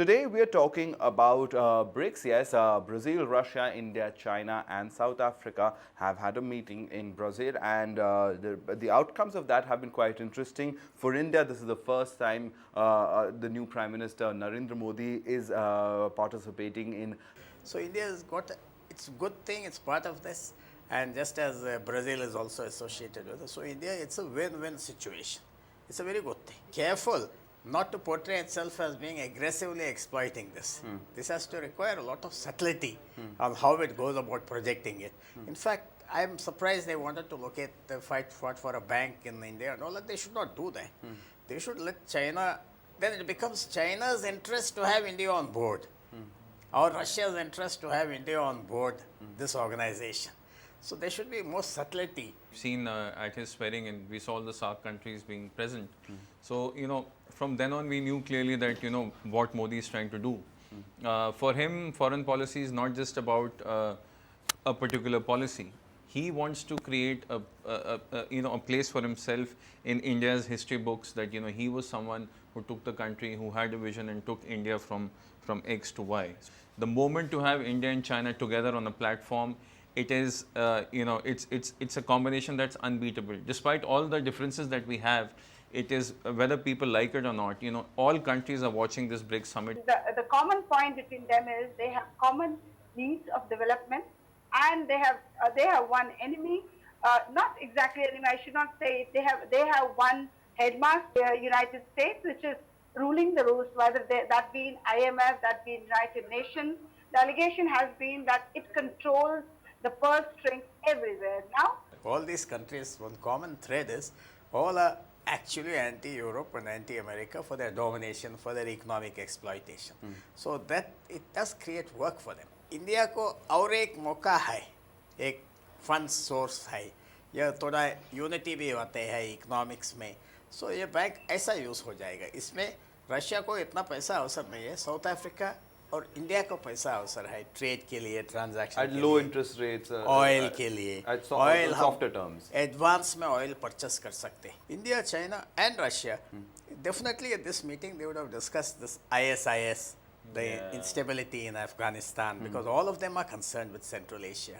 Today we are talking about BRICS. Yes, Brazil, Russia, India, China and South Africa have had a meeting in Brazil, and the outcomes of that have been quite interesting. For India, this is the first time the new Prime Minister Narendra Modi is participating in. So India has got, it's a good thing, it's part of this, and just as Brazil is also associated with it. So India, it's a win-win situation. It's a very good thing. Careful not to portray itself as being aggressively exploiting this. This has to require a lot of subtlety on how it goes about projecting it. In fact, I'm surprised they wanted to look at the fought for a bank in India and all that. They should not do that. They should let China, then it becomes China's interest to have India on board, or Russia's interest to have India on board this organization. So there should be more subtlety. Seen at his swearing in, we saw all the SAARC countries being present. So, from then on we knew clearly that, what Modi is trying to do. For him, foreign policy is not just about a particular policy. He wants to create a place for himself in India's history books, that, he was someone who took the country, who had a vision and took India from X to Y. The moment to have India and China together on a platform, it is, it's a combination that's unbeatable. Despite all the differences that we have, it is, whether people like it or not, all countries are watching this BRICS summit. The common point between them is they have common needs of development, and they have one enemy, not exactly enemy, I should not say it. They have one headmaster, United States, which is ruling the roost, whether that be in IMF, that be in United Nations. The allegation has been that it controls the purse strings everywhere. Now, All these countries, one common thread is all are actually anti-Europe and anti-America for their domination, for their economic exploitation. So that it does create work for them. India को और एक मौका है, एक fund source है, यह थोड़ा unity भी होते हैं इकोनॉमिक्स में. सो ये बैंक ऐसा यूज़ हो जाएगा. इसमें रशिया को इतना पैसा अवसर नहीं है, साउथ अफ्रीका और इंडिया को पैसा अवसर है ट्रेड के लिए, transaction At low interest rates, oil के लिए. at oil softer terms. Advance में ऑयल परचेस कर सकते हैं. India, China and Russia, definitely at this meeting they would have discussed this ISIS, the instability in Afghanistan, because all of them are concerned with Central Asia.